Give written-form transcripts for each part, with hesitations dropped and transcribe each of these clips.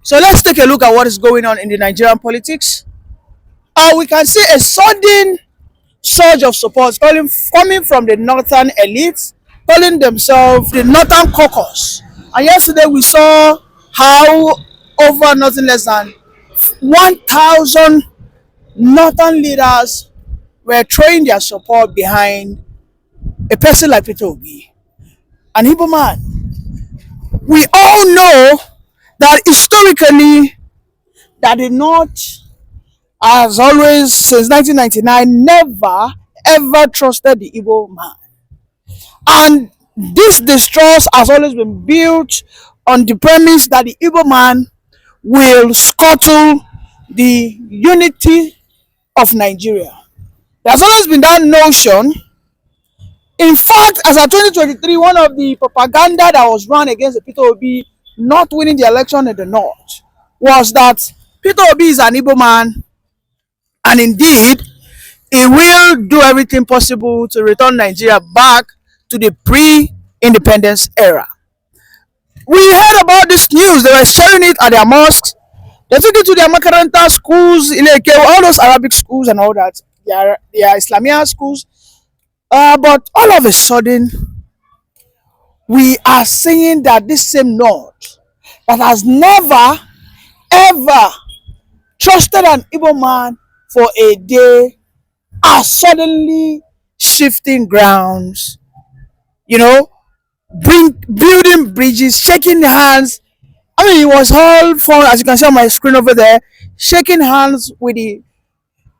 So let's take a look at what is going on in the Nigerian politics. We can see a sudden surge of support coming from the northern elites, calling themselves the Northern Caucus. And yesterday we saw how over nothing less than 1,000 northern leaders were throwing their support behind a person like Peter Obi, an Igbo man. We all know that historically that the North has always, since 1999, never ever trusted the Igbo man. And this distrust has always been built on the premise that the Igbo man will scuttle the unity of Nigeria. There's always been that notion. In fact, as of 2023, one of the propaganda that was run against Peter Obi not winning the election in the North was that Peter Obi is an Igbo man, and indeed, he will do everything possible to return Nigeria back to the pre-independence era. We heard about this news. They were sharing it at their mosques. They took it to their Makaranta schools, all those Arabic schools and all that. Their Islamia schools. But all of a sudden, we are seeing that this same North that has never, ever trusted an Igbo man for a day are suddenly shifting grounds, building bridges, shaking hands. I mean, it was all fun, as you can see on my screen over there, shaking hands with the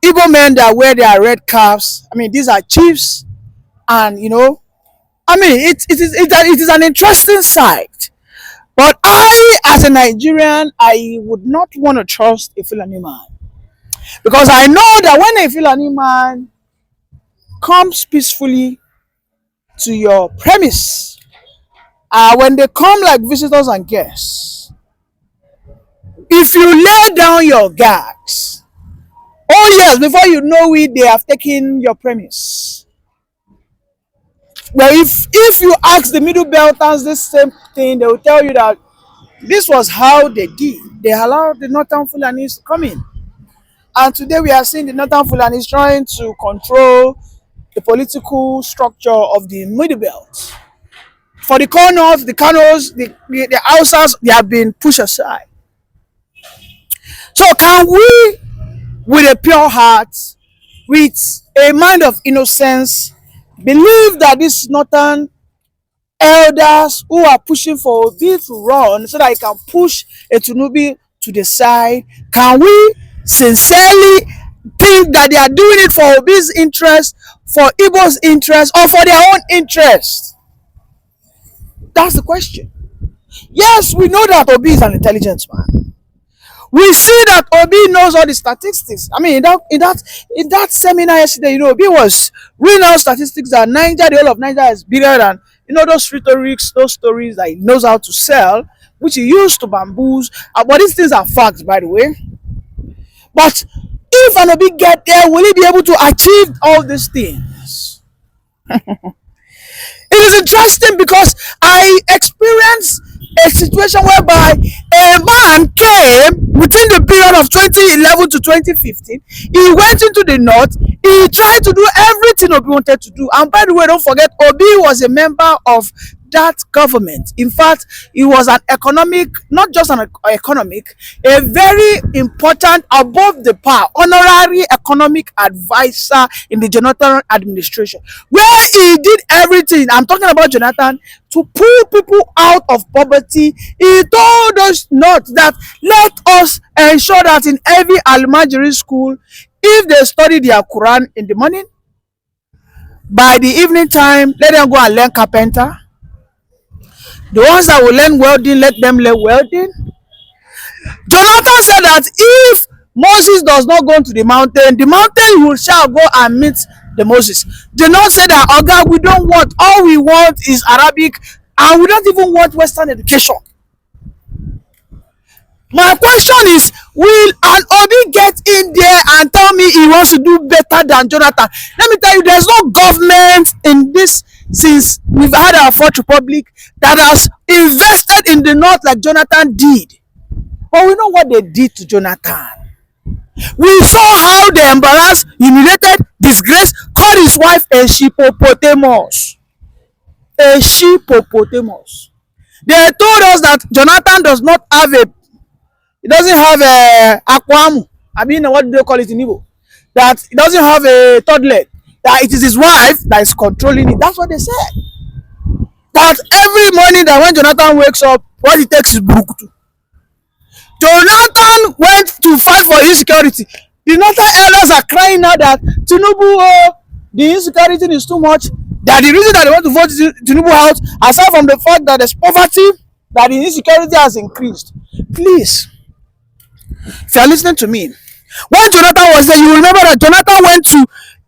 Igbo men that wear their red caps. I mean, these are chiefs, and I mean, it is an interesting sight. But I, as a Nigerian, I would not want to trust a Fulani man, because I know that when a Fulani man comes peacefully to your premise, when they come like visitors and guests, if you lay down your guards, oh yes, before you know it, they have taken your premise. Well, if you ask the Middle Belters this same thing, they will tell you that this was how they did. They allowed the Northern Fulanis to come in. And today we are seeing the Northern Fulanis trying to control the political structure of the Middle Belt. For the Corners, the Kanos, the Hausas, they have been pushed aside. So can we, with a pure heart, with a mind of innocence, believe that these northern elders who are pushing for Obi to run so that he can push a Tinubu to the side, can we sincerely think that they are doing it for Obi's interest, for Igbo's interest, or for their own interest? That's the question. Yes, we know that Obi is an intelligent man. We see that Obi knows all the statistics. I mean, in that seminar yesterday, Obi was reading out statistics that the whole of Niger is bigger than, those rhetorics, those stories that he knows how to sell, which he used to bamboos. But these things are facts, by the way. But if an Obi get there, will he be able to achieve all these things? It is interesting because I experienced a situation whereby a man came within the period of 2011 to 2015. He went into the North. He tried to do everything Obi wanted to do. And by the way, don't forget, Obi was a member of that government. In fact, he was an economic, not just an economic, a very important, above the par, honorary economic advisor in the Jonathan administration, where he did everything. I'm talking about Jonathan, to pull people out of poverty. He told us not that let us ensure that in every Almajiri school, if they study their Quran in the morning, by the evening time, let them go and learn carpenter. The ones that will learn welding, let them learn welding. Jonathan said that if Moses does not go to the mountain shall go and meet the Moses. Do not say that, oh God, we don't want, all we want is Arabic, and we don't even want Western education. My question is, will an Obi get in there and tell me he wants to do better than Jonathan? Let me tell you, there's no government in this, since we've had our Fourth Republic, that has invested in the North like Jonathan did. But we know what they did to Jonathan. We saw how they embarrassed, humiliated, disgraced, called his wife a sheepopotamus. A sheepopotamus. They told us that Jonathan does not have a, he doesn't have a aquamu. I mean, what do they call it in Igbo? That he doesn't have a third leg. That it is his wife that is controlling it. That's what they said. That every morning that when Jonathan wakes up, what he takes is burukutu. Jonathan went to fight for insecurity. The northern elders are crying now that Tinubu, the insecurity is too much. That the reason that they want to vote Tinubu out, aside from the fact that there's poverty, that the insecurity has increased. Please, if you are listening to me, when Jonathan was there, you remember that Jonathan went to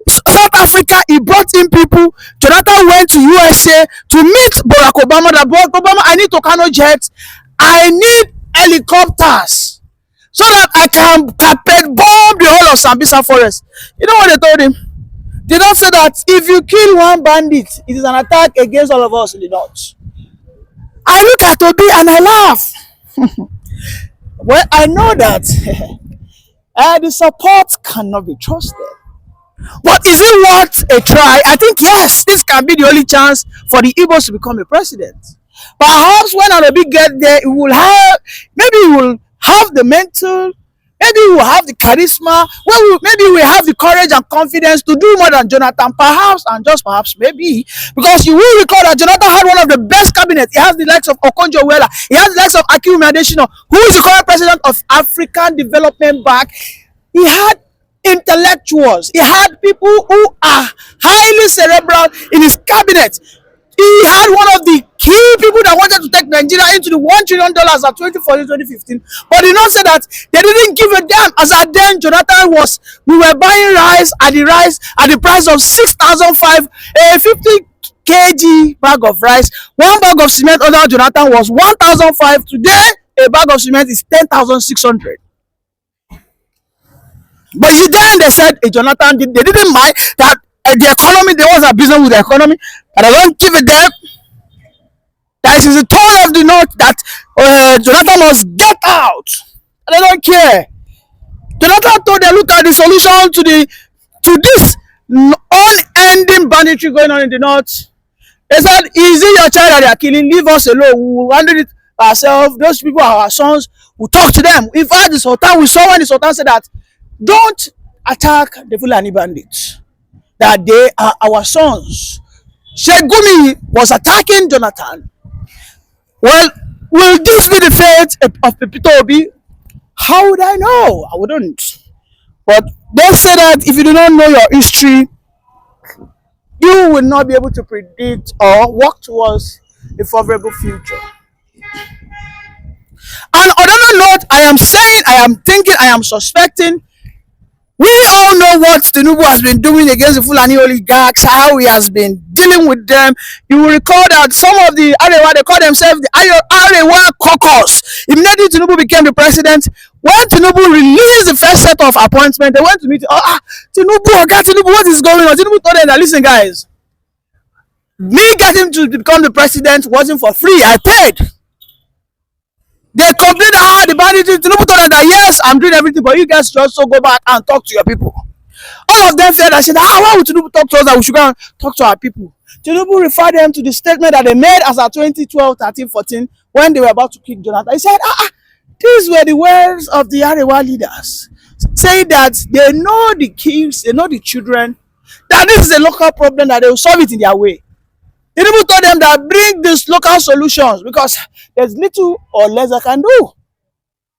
South Africa, he brought in people. Jonathan went to USA to meet Barack Obama. That Barack Obama, I need Tucano jets, I need helicopters, so that I can carpet bomb the whole of Sambisa forest. You know what they told him? They don't say that if you kill one bandit, it is an attack against all of us in the north. I look at Obi and I laugh. Well, I know that the support cannot be trusted. But is it worth a try? I think yes, this can be the only chance for the Igbos to become a president. Perhaps when Obi get there, he will have, maybe he will have the mental, maybe he will have the charisma, maybe we have the courage and confidence to do more than Jonathan, perhaps, and just perhaps, maybe, because you will recall that Jonathan had one of the best cabinets. He has the likes of Okonjo-Iweala, he has the likes of Akinwumi Adesina, who is the current president of African Development Bank. He had intellectuals, he had people who are highly cerebral in his cabinet. He had one of the key people that wanted to take Nigeria into the $1 trillion at 2014-2015, but did not say that they didn't give a damn. As at then, Jonathan was, we were buying rice at the price of 6,500, a 50 kg bag of rice. One bag of cement under Jonathan was 1,500. Today, a bag of cement is 10,600. But then they said, Jonathan, they didn't mind that the economy, there was a business with the economy, and I don't give a damn. That it is the tone of the north that Jonathan must get out. And they don't care. Jonathan told them, look at the solution to this unending banditry going on in the north. They said, is it your child that they are killing? Leave us alone. We will handle it ourselves. Those people are our sons. We'll talk to them. In fact, the Sultan, we saw when the Sultan said that, don't attack the Fulani bandits, that they are our sons. Sheikh Gumi was attacking Jonathan. Well, will this be the fate of Pepito Obi? How would I know? I wouldn't. But they say that if you do not know your history, you will not be able to predict or work towards a favorable future. And on another note, I am saying, I am thinking, I am suspecting, we all know what Tinubu has been doing against the Fulani oligarchs, how he has been dealing with them. You will recall that some of the Arewa, they call themselves the Arewa caucus. Immediately Tinubu became the president. When Tinubu released the first set of appointments, they went to meet, Tinubu, what is going on? Tinubu told them that, listen guys, me getting to become the president wasn't for free, I paid. They complained the banditry. Tinubu told them that yes, I'm doing everything, but you guys should also go back and talk to your people. All of them feared. I said, why would Tinubu talk to us that we should go and talk to our people? Tinubu referred them to the statement that they made as at 2012, 13, 14, when they were about to kick Jonathan. He said, these were the words of the Arewa leaders, saying that they know the kids, they know the children, that this is a local problem, that they will solve it in their way. Tinubu told them that bring these local solutions because there's little or less I can do.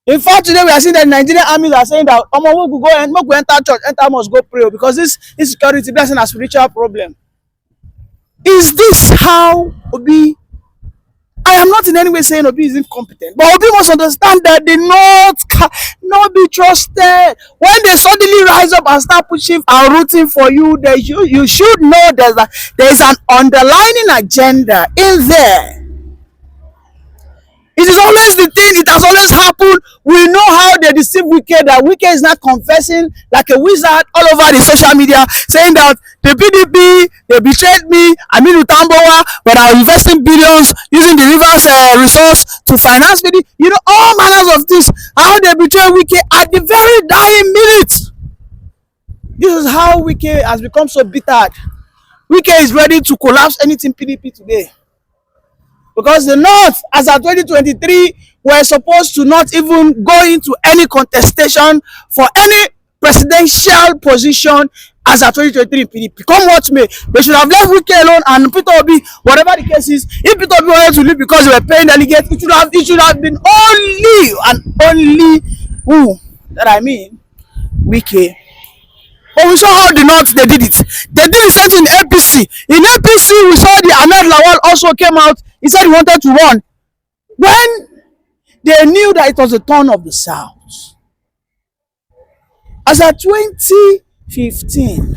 In fact, today we are seeing that Nigerian armies are saying that we go and go enter church, enter must go pray because this insecurity blessing a spiritual problem. Is this how Obi? I am not in any way saying Obi is incompetent, but Obi must understand that the North cannot be trusted. When they suddenly rise up and start pushing and rooting for you, you should know there is an underlying agenda in there. It is always the thing, it has always happened. We know how they deceive, we Wike that Wike is not confessing like a wizard all over the social media, saying that the PDP, they betrayed me, Aminu Tambowa, but I was investing billions using the river's resource to finance PDP. You know, all manners of this, how they betray Wike at the very dying minute. This is how Wike has become so bitter. Wike is ready to collapse anything PDP today. Because the North, as of 2023, were supposed to not even go into any contestation for any presidential position as of 2023 PDP. Come what may, they should have left Wike alone and Peter Obi, whatever the case is. If Peter Obi wanted to leave because they were paying delegates, it should have been only and only who that I mean Wike. But we saw how the North they did it. They did the same thing in APC. In APC, we saw the Ahmed Lawal also came out. He said he wanted to run. When they knew that it was the turn of the South. As at 2015,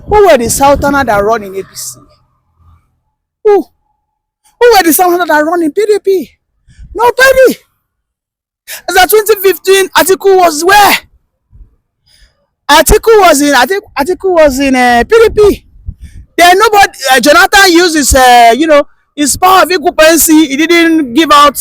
who were the Southerner that run in APC? Who? Who were the Southerner that run in PDP? Nobody. As at 2015, Atiku was where? Atiku was in PDP. Then nobody. Jonathan used his his power of occupancy. He didn't give out.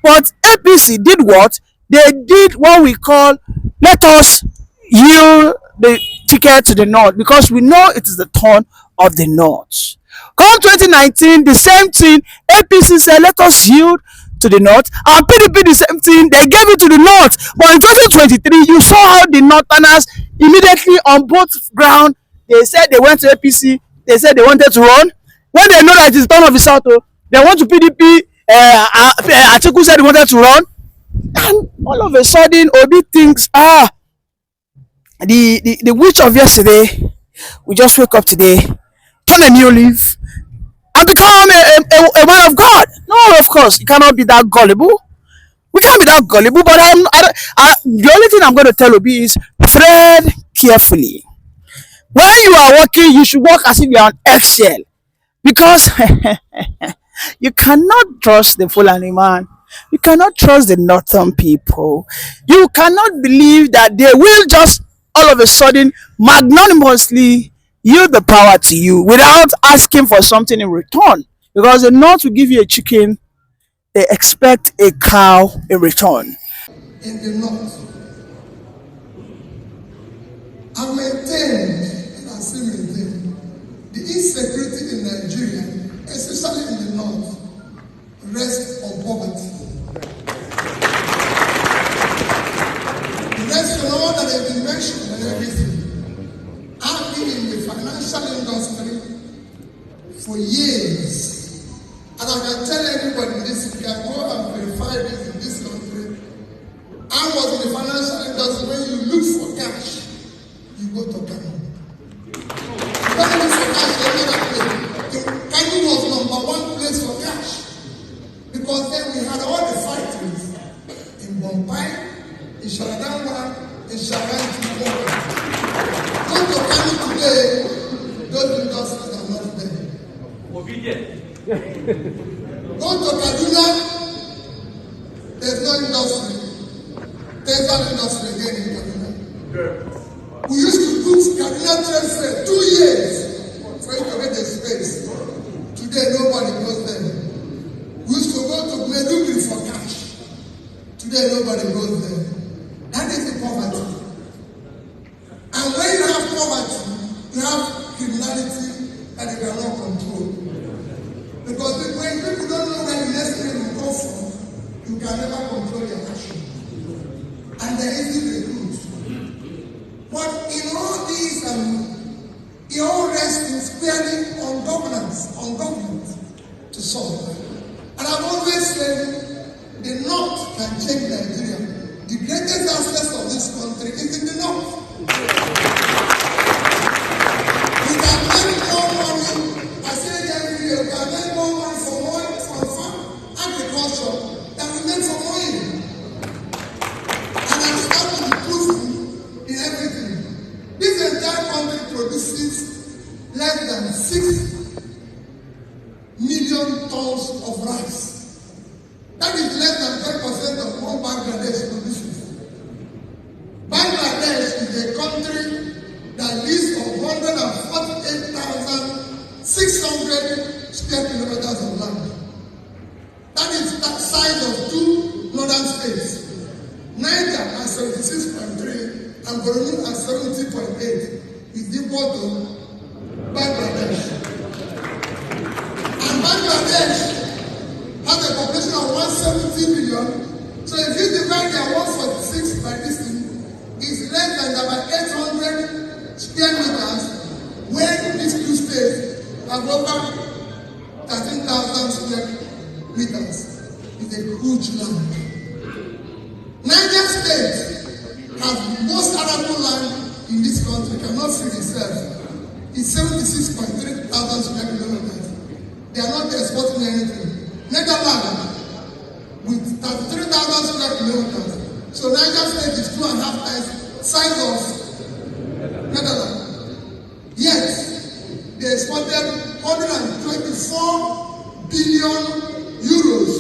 But APC did what? They did what we call, let us yield the ticket to the North, because we know it is the turn of the North. Come 2019, the same thing. APC said, let us yield to the North, and PDP the same thing. They gave it to the North. But in 2023, you saw how the Northerners immediately on both ground, they said they went to APC. They said they wanted to run. When they know that it is the turn of the South, they went to PDP. Atiku said he wanted to run, and all of a sudden Obi thinks, the witch of yesterday, we just wake up today, turn a new leaf, and become a man of God. No, of course, you cannot be that gullible. We can't be that gullible. But the only thing I'm going to tell Obi is tread carefully. When you are walking, you should walk as if you are on eggshell, because you cannot trust the Fulani man. You cannot trust the Northern people. You cannot believe that they will just all of a sudden magnanimously yield the power to you without asking for something in return. Because the North will give you a chicken, they expect a cow in return. In the North, I maintained, and I still maintain, the insecurity in Nigeria, especially in the North, rests on poverty. The rest of all that has been mentioned and everything. I've been in the financial industry for years, and I can tell everybody this, you can go and verify this in this country. I was in the financial industry. When you look for cash, you go to Kano. When you look for cash, you go that place. Kano was #1 place for cash, because then we had all the factories in Bombay, in Sharadangwa, in Sharanti. Go to Kano today, those industries are not there. Go to Kaduna, there's no industry. There's no industry again in Kaduna. We used to do Kaduna Trade Fair 2 years for you to get the space. Today nobody goes there. We used to go to Medugri for cash. Today nobody goes there. That is the poverty. And when you have poverty, you have criminality that you cannot control. Because when people don't know where the next thing will go from, you can never control your action. And they're easy to recruit. But in all these, it all rests squarely on governance, on government to solve. And I've always said the North can change Nigeria. The greatest asset of this country is in the North. We can make more money. I say it every year. We can make more money for farm agriculture than we make for oil. And I'm starting to prove in everything. This entire country produces less than 6 million tons of rice. That is less than 10% of what Bangladesh produces. size of two northern states. Niger at 76.3 and Borno at 70.8 is equal to Bangladesh. And Bangladesh has a population of 170 million. So if you divide their 146 by this thing, it's less than about 800 square meters, when these two states have over 13,000 square meters. It's a huge land. Niger State has most arable land in this country, cannot feed itself. It's 76.3 thousand square kilometers. They are not exporting anything. Netherlands with 33,000 square kilometers. So Niger State is 2.5 times size of Netherlands. Yet they exported 124 billion euros,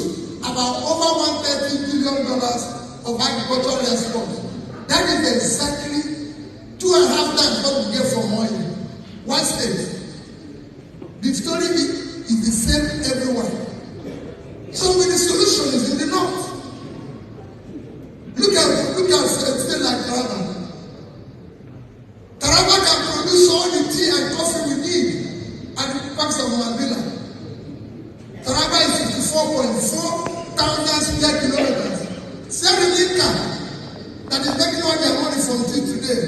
about over $130 billion of agricultural exports. That is exactly 2.5 times what we get from oil. One state. The story is the same everywhere. So the solution is in the north. Look at a state like Taraba. Taraba can produce all the tea and coffee we need at the parks of Mambila. Taraba is 54.4 thousand square kilometers. Sierra Leone, that is making all their money from tea today,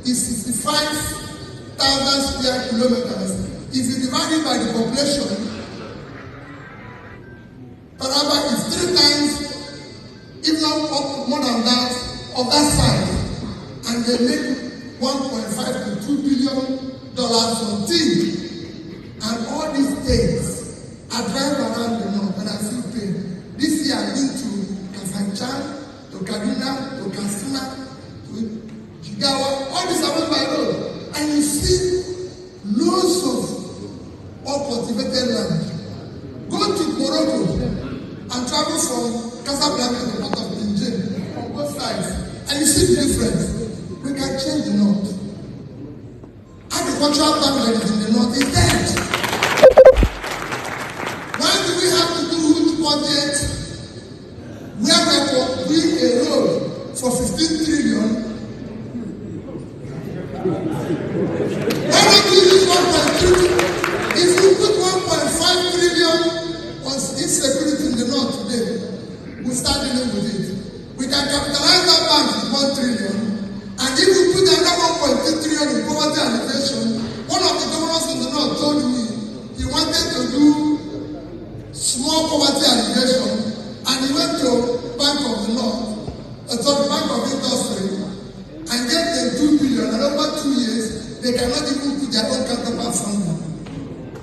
is 65,000 square kilometers. If you divide it by the population, Taraba is 3 times, if not more than that, of that size. And they make $1.5 to $2 billion from tea. And all these states are driving around the north and are still paying. This year I've been to Kafanchan, to Kaduna, to Katsina, to Jigawa, all these are run by road. And you see loads of uncultivated land. Go to Morocco and travel from Casablanca to the port of Tinjin on both sides. And you see the difference. We can change the north. Agricultural land in the north is dead. Why do we have to do huge budget where we are doing a road for 15 trillion? Why don't we use 1.3? If you put 1.5 trillion on insecurity in the north today, we'll start dealing with it. We can capitalize that bank with 1 trillion. And if we put another 1.3 trillion in poverty alleviation, one of the governors in the north told me he wanted to do small poverty alleviation, and he went to Bank of the North, Bank of Industry, and gave them 2 billion. And over 2 years, they cannot even put their own counterpart funding.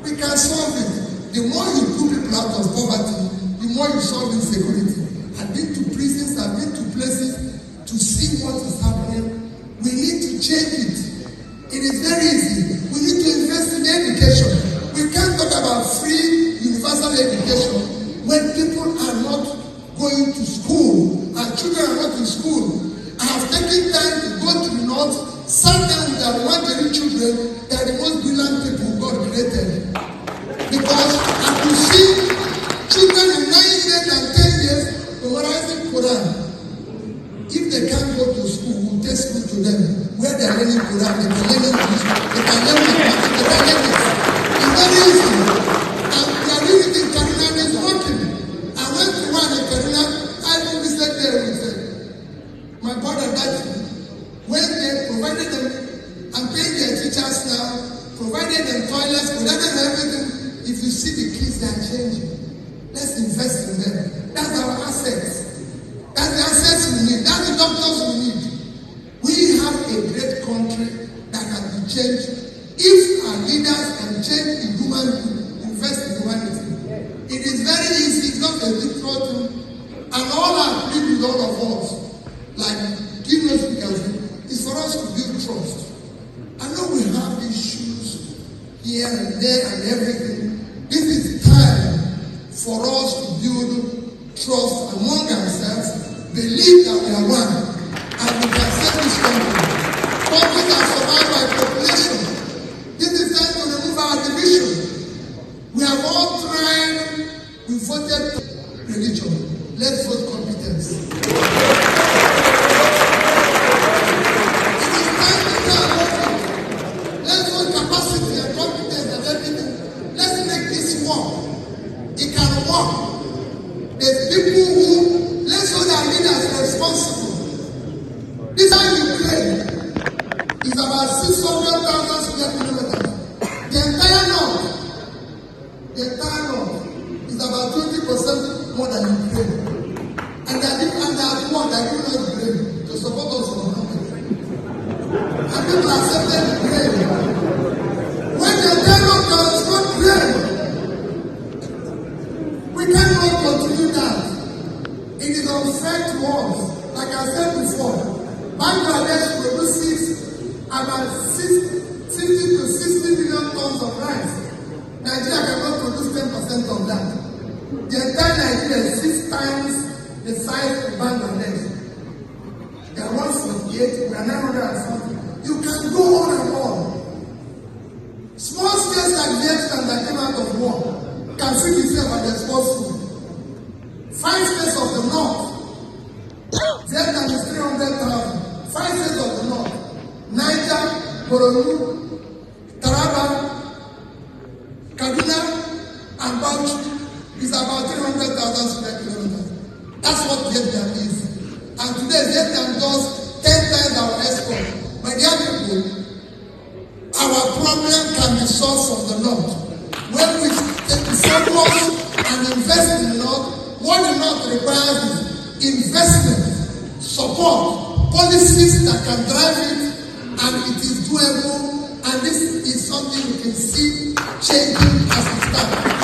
We can solve it. The more you put people out of poverty, the more you solve insecurity. I've been to prisons, I've been to places to see what is happening. We need to change it. It is very easy. We need to invest in education. We can't talk about free universal education when people are not going to school and children are not in school. I have taken time to go to the north, sat down with our one children. They are the most brilliant people God created. Because I could see children in 9 years and 10 years memorizing Quran. If they can't go to school, we'll take school to them. Where they are learning Quran, they can learn English, they can learn mathematics, they can learn it. It's very easy. And we are doing it in Kaduna and it's working. I went to one in Kaduna, I even visited there with my brother that when they provided them, I'm paying their teachers now, provided them toilets, provided them everything. If you see the kids, they are changing. Let's invest in them. That's our assets. That's the assets we need. That's the doctors we need. We have a great country that can be changed if our leaders can change the invest in humanity. It is very easy, it's not a difficult thing. And all I plead with all of us, like Guinness is for us to build trust. I know we have issues here and there and everything. This is time for us to build trust among ourselves. Believe that we are one and we can save this country. Countries are survived by population. This is time to remove our division. We have all tried, we voted religion. is about 600,000 square kilometers. The entire north is about 20% more than Ukraine. And they are giving us Ukraine to support us for nothing. And people accepted Ukraine. When the entire north does not Ukraine, we cannot continue that. It is unfair to us. Like I said before, Bangladesh produces about 60 to 60 million tons of rice. Nigeria cannot produce 10% of that. The entire Nigeria is 6 times the size of Bangladesh. They are 148, we are 900 and something. You can go on and on. Small states like Vietnam that came out of war can feed itself and export food. 5 states of the north, Vietnam is 300,000. 5 states of the north, Niger, Borno, Taraba, Kaduna, and Bauchi is about 300,000 square kilometers. That's what Vietnam is. And today Vietnam does 10 times our export. My dear people, our problem can be solved from the north. When we take the focus and invest in the north, what the north requires is investment, support, policies that can drive it, and it is doable, and this is something we can see changing as we start.